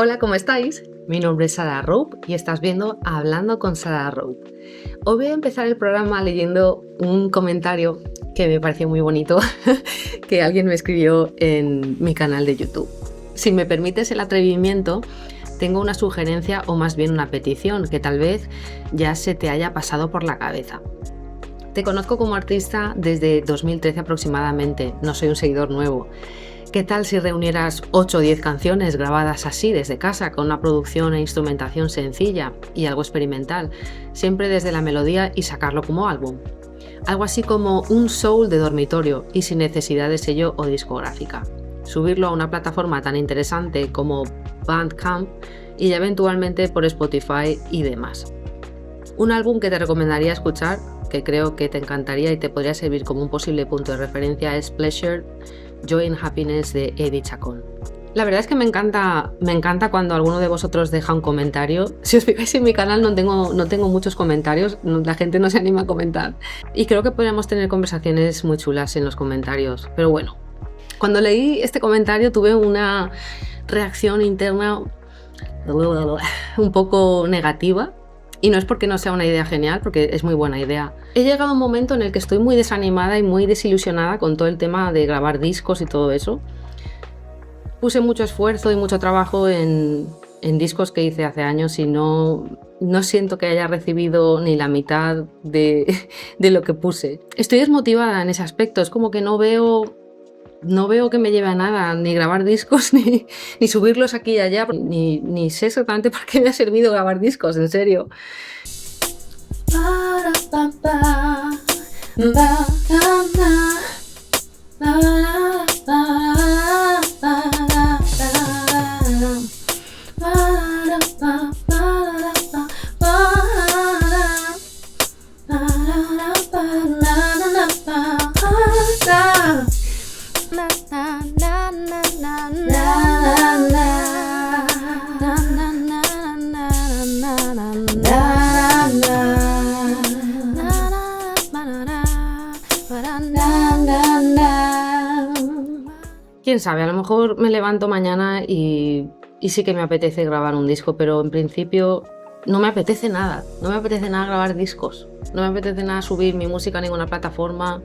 Hola, ¿cómo estáis? Mi nombre es Sara Rope y estás viendo Hablando con Sara Rope. Hoy voy a empezar el programa leyendo un comentario que me pareció muy bonito que alguien me escribió en mi canal de YouTube. Si me permites el atrevimiento, tengo una sugerencia o más bien una petición que tal vez ya se te haya pasado por la cabeza. Te conozco como artista desde 2013 aproximadamente, no soy un seguidor nuevo. ¿Qué tal si reunieras 8 o 10 canciones grabadas así desde casa, con una producción e instrumentación sencilla y algo experimental, siempre desde la melodía y sacarlo como álbum? Algo así como un soul de dormitorio y sin necesidad de sello o discográfica. Subirlo a una plataforma tan interesante como Bandcamp y ya eventualmente por Spotify y demás. Un álbum que te recomendaría escuchar, que creo que te encantaría y te podría servir como un posible punto de referencia, es Pleasure, Joy and Happiness de Eddie Chacón. La verdad es que me encanta cuando alguno de vosotros deja un comentario. Si os fijáis en mi canal no tengo muchos comentarios, la gente no se anima a comentar. Y creo que podríamos tener conversaciones muy chulas en los comentarios. Pero bueno, cuando leí este comentario tuve una reacción interna un poco negativa. Y no es porque no sea una idea genial, porque es muy buena idea. He llegado a un momento en el que estoy muy desanimada y muy desilusionada con todo el tema de grabar discos y todo eso. Puse mucho esfuerzo y mucho trabajo en discos que hice hace años y no siento que haya recibido ni la mitad de lo que puse. Estoy desmotivada en ese aspecto, es como que no veo que me lleve a nada, ni grabar discos, ni subirlos aquí y allá, ni sé exactamente para qué me ha servido grabar discos, en serio. Quién sabe, a lo mejor me levanto mañana y sí que me apetece grabar un disco, pero en principio no me apetece nada grabar discos, no me apetece nada subir mi música a ninguna plataforma.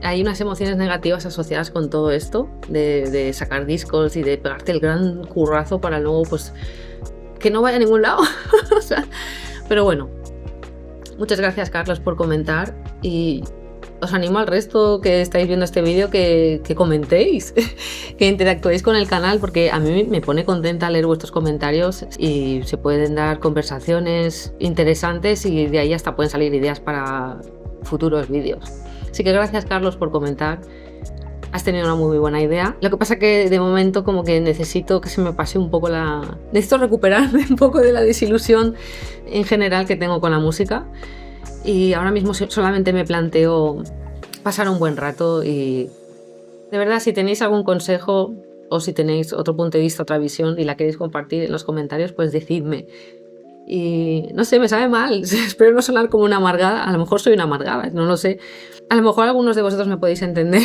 Hay unas emociones negativas asociadas con todo esto, de sacar discos y de pegarte el gran currazo para luego pues que no vaya a ningún lado. O sea, pero bueno, muchas gracias Carlos por comentar y os animo al resto que estáis viendo este vídeo que comentéis, que interactuéis con el canal, porque a mí me pone contenta leer vuestros comentarios y se pueden dar conversaciones interesantes y de ahí hasta pueden salir ideas para futuros vídeos. Así que gracias Carlos por comentar, has tenido una muy buena idea. Lo que pasa que de momento como que necesito que se me pase un poco necesito recuperarme un poco de la desilusión en general que tengo con la música. Y ahora mismo solamente me planteo pasar un buen rato y de verdad si tenéis algún consejo o si tenéis otro punto de vista, otra visión y la queréis compartir en los comentarios, pues decidme. Y no sé, me sabe mal, espero no sonar como una amargada, a lo mejor soy una amargada, no lo sé. A lo mejor algunos de vosotros me podéis entender.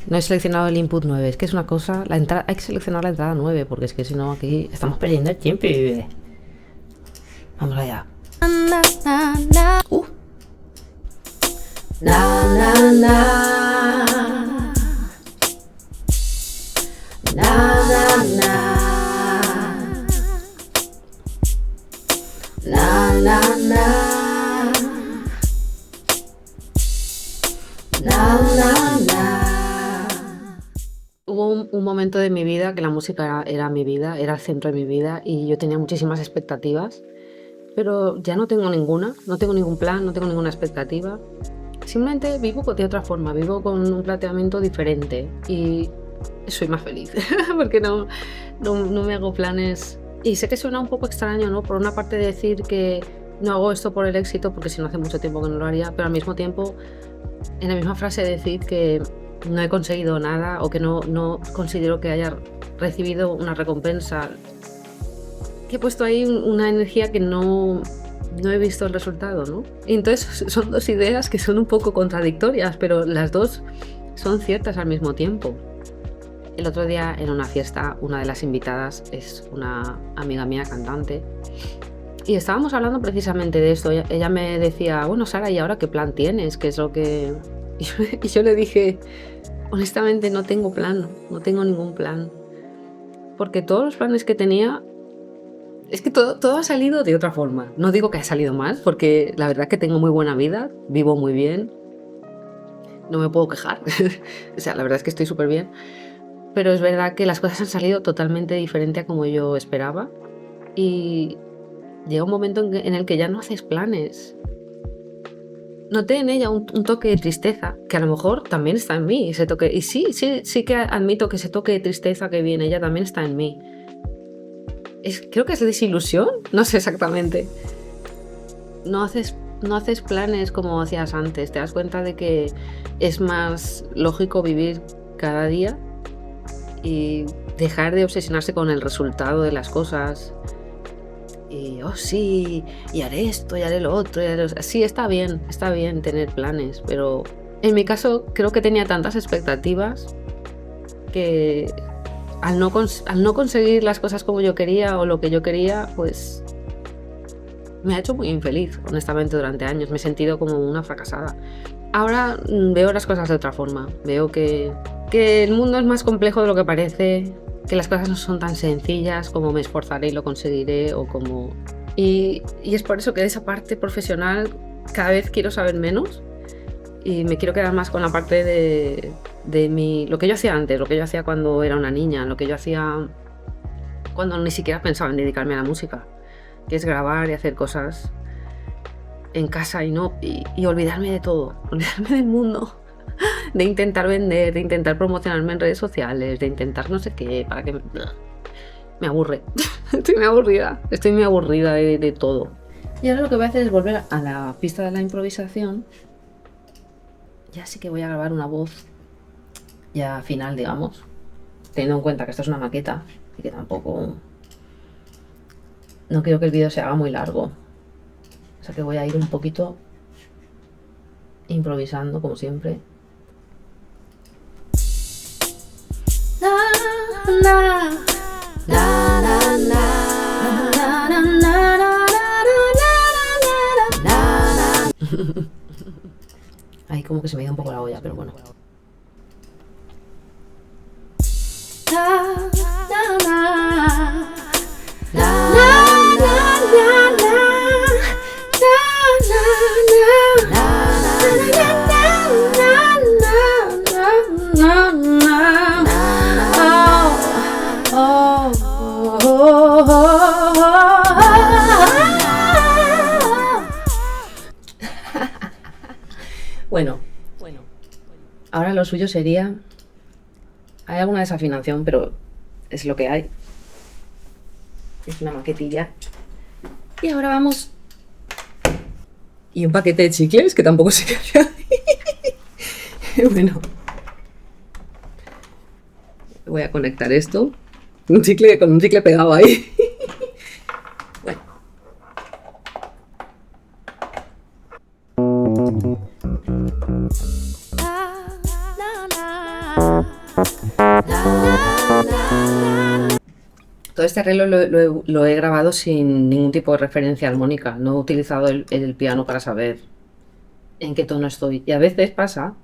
No he seleccionado el input 9, es que es una cosa, hay que seleccionar la entrada 9 porque es que si no aquí estamos perdiendo el tiempo. Vamos allá. Hubo un momento de mi vida que la música era mi vida, era el centro de mi vida y yo tenía muchísimas expectativas, pero ya no tengo ninguna, no tengo ningún plan, no tengo ninguna expectativa. Simplemente vivo de otra forma, vivo con un planteamiento diferente y soy más feliz porque no me hago planes. Y sé que suena un poco extraño, ¿no? Por una parte decir que no hago esto por el éxito, porque si no hace mucho tiempo que no lo haría, pero al mismo tiempo, en la misma frase decir que no he conseguido nada o que no considero que haya recibido una recompensa, que he puesto ahí una energía que no he visto el resultado, ¿no? Y entonces son dos ideas que son un poco contradictorias, pero las dos son ciertas al mismo tiempo. El otro día en una fiesta, una de las invitadas es una amiga mía cantante y estábamos hablando precisamente de esto. Ella me decía, bueno, Sara, ¿y ahora qué plan tienes? ¿Qué es lo que...? Y yo le dije, honestamente no tengo plan, no tengo ningún plan. Porque todos los planes que tenía, es que todo ha salido de otra forma. No digo que haya salido mal, porque la verdad que tengo muy buena vida, vivo muy bien, no me puedo quejar. O sea, la verdad es que estoy súper bien. Pero es verdad que las cosas han salido totalmente diferente a como yo esperaba. Y llega un momento en el que ya no haces planes. Noté en ella un toque de tristeza, que a lo mejor también está en mí, ese toque. Y sí que admito que ese toque de tristeza que viene ella también está en mí. Creo que es desilusión, no sé exactamente. No haces planes como hacías antes. Te das cuenta de que es más lógico vivir cada día y dejar de obsesionarse con el resultado de las cosas. Y, oh sí, y haré esto, y haré lo otro, y haré sí, está bien tener planes, pero en mi caso creo que tenía tantas expectativas que al no conseguir las cosas como yo quería o lo que yo quería, pues me ha hecho muy infeliz, honestamente, durante años. Me he sentido como una fracasada. Ahora veo las cosas de otra forma. Veo que el mundo es más complejo de lo que parece, que las cosas no son tan sencillas como me esforzaré y lo conseguiré o como... Y es por eso que de esa parte profesional cada vez quiero saber menos y me quiero quedar más con la parte de lo que yo hacía antes, lo que yo hacía cuando era una niña, lo que yo hacía cuando ni siquiera pensaba en dedicarme a la música, que es grabar y hacer cosas en casa y olvidarme de todo, olvidarme del mundo, de intentar vender, de intentar promocionarme en redes sociales, de intentar no sé qué, para que me aburre. Estoy muy aburrida de todo. Y ahora lo que voy a hacer es volver a la pista de la improvisación. Ya sí que voy a grabar una voz ya final, digamos, teniendo en cuenta que esto es una maqueta y que tampoco... No quiero que el vídeo se haga muy largo. O sea que voy a ir un poquito improvisando, como siempre. Ahí como que se me ha ido un poco la olla, pero bueno. Bueno, ahora lo suyo sería... Hay alguna desafinación, pero es lo que hay. Es una maquetilla. Y ahora vamos... Y un paquete de chicles, que tampoco sé qué hacer. Bueno. Voy a conectar esto. Con un chicle pegado ahí. Bueno. Todo este arreglo lo he grabado sin ningún tipo de referencia armónica. No he utilizado el piano para saber en qué tono estoy. Y a veces pasa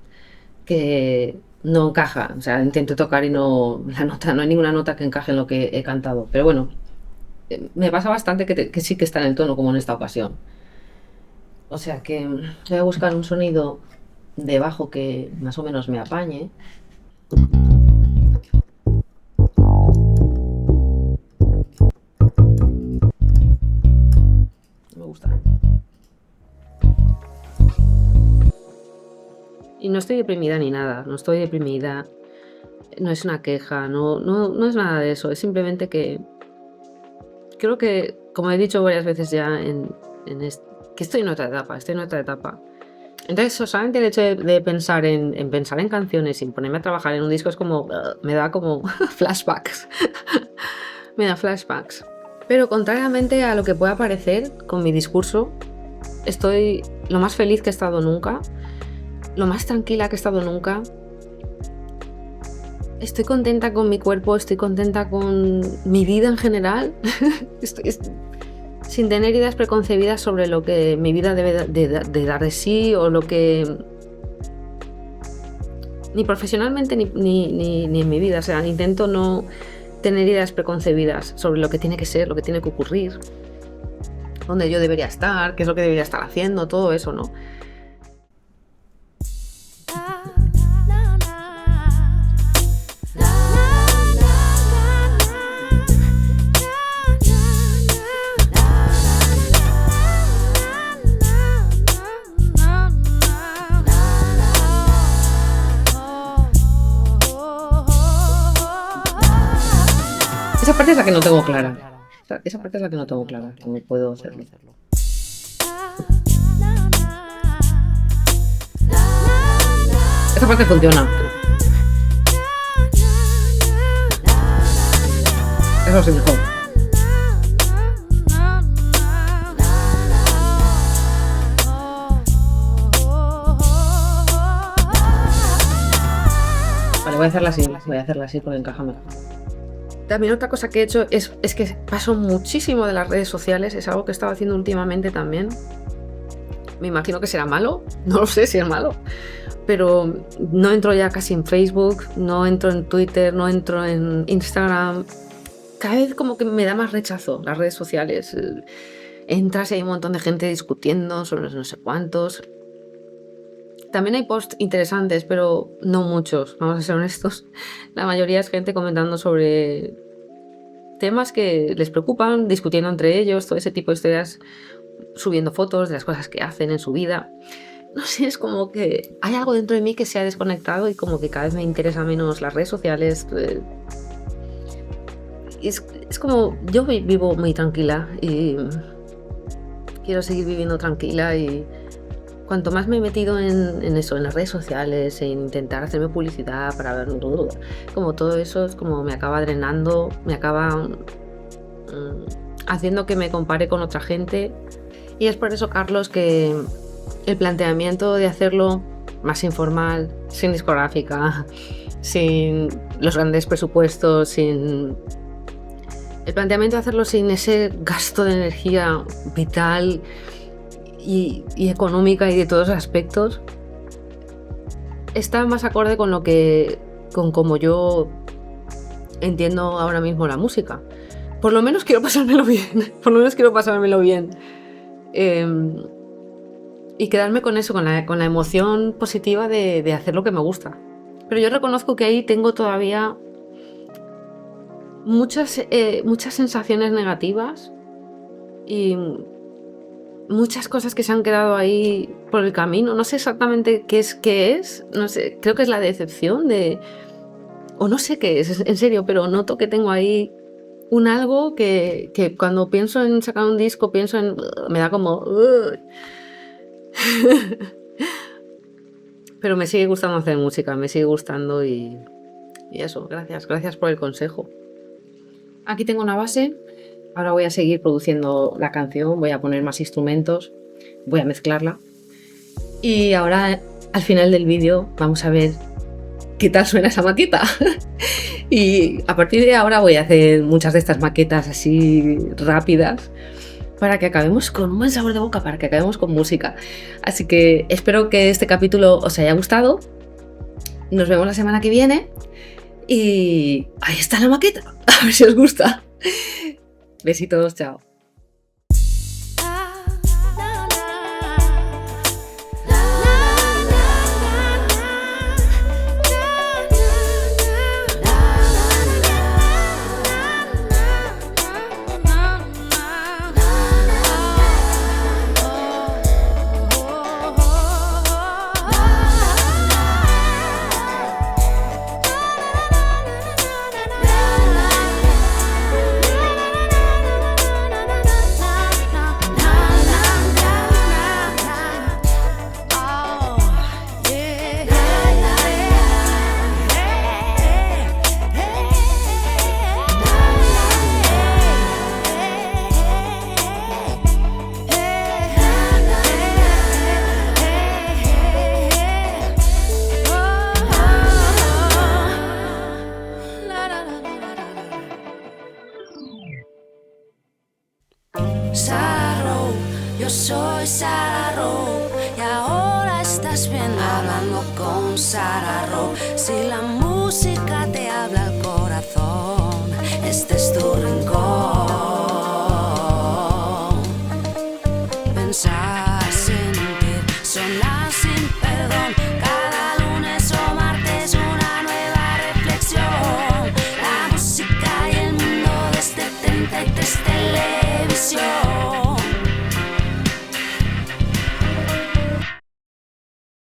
que no encaja. O sea, intento tocar y no hay ninguna nota que encaje en lo que he cantado. Pero bueno, me pasa bastante que sí que está en el tono, como en esta ocasión. O sea que voy a buscar un sonido de bajo que más o menos me apañe. Me gusta. Y no estoy deprimida ni nada, no estoy deprimida, no es una queja, no es nada de eso, es simplemente que creo que, como he dicho varias veces ya en que estoy en otra etapa. Entonces, solamente el hecho de pensar en pensar en canciones y ponerme a trabajar en un disco es como, me da como flashbacks. Me da flashbacks. Pero contrariamente a lo que pueda parecer con mi discurso, estoy lo más feliz que he estado nunca, lo más tranquila que he estado nunca. Estoy contenta con mi cuerpo, estoy contenta con mi vida en general. Sin tener ideas preconcebidas sobre lo que mi vida debe de dar de sí o lo que... Ni profesionalmente ni en mi vida. O sea, intento no tener ideas preconcebidas sobre lo que tiene que ser, lo que tiene que ocurrir, dónde yo debería estar, qué es lo que debería estar haciendo, todo eso, ¿no? Esa parte es la que no tengo clara. Esa parte es la que no tengo clara. ¿Cómo puedo hacerlo? Esa parte funciona. Eso sí, mejor. Vale, voy a hacerla así porque encaja mejor. También otra cosa que he hecho es que paso muchísimo de las redes sociales, es algo que he estado haciendo últimamente también. Me imagino que será malo, no lo sé si es malo, pero no entro ya casi en Facebook, no entro en Twitter, no entro en Instagram. Cada vez como que me da más rechazo las redes sociales. Entras y hay un montón de gente discutiendo sobre no sé cuántos. También hay posts interesantes, pero no muchos, vamos a ser honestos. La mayoría es gente comentando sobre temas que les preocupan, discutiendo entre ellos, todo ese tipo de historias, subiendo fotos de las cosas que hacen en su vida. No sé, es como que hay algo dentro de mí que se ha desconectado y como que cada vez me interesa menos las redes sociales. Es como, yo vivo muy tranquila y quiero seguir viviendo tranquila y... Cuanto más me he metido en eso, en las redes sociales, en intentar hacerme publicidad para ver, como todo eso es como me acaba drenando, me acaba haciendo que me compare con otra gente. Y es por eso, Carlos, que el planteamiento de hacerlo más informal, sin discográfica, sin los grandes presupuestos, sin... El planteamiento de hacerlo sin ese gasto de energía vital y económica y de todos los aspectos está más acorde con como yo entiendo ahora mismo la música. Por lo menos quiero pasármelo bien. Y quedarme con eso, con la emoción positiva de hacer lo que me gusta. Pero yo reconozco que ahí tengo todavía muchas sensaciones negativas y muchas cosas que se han quedado ahí por el camino. No sé exactamente qué es. No sé, creo que es la decepción o no sé qué es, en serio, pero noto que tengo ahí un algo que cuando pienso en sacar un disco, me da como... Pero me sigue gustando hacer música, me sigue gustando y eso, gracias por el consejo. Aquí tengo una base. Ahora voy a seguir produciendo la canción, voy a poner más instrumentos, voy a mezclarla. Y ahora, al final del vídeo, vamos a ver qué tal suena esa maqueta. Y a partir de ahora voy a hacer muchas de estas maquetas así rápidas para que acabemos con un buen sabor de boca, para que acabemos con música. Así que espero que este capítulo os haya gustado. Nos vemos la semana que viene. Y ahí está la maqueta. A ver si os gusta. Besitos, chao. estás viendo Hablando con Sara Row. Si la música te habla al corazón, este es tu rincón. Pensar, sentir, sonar sin perdón.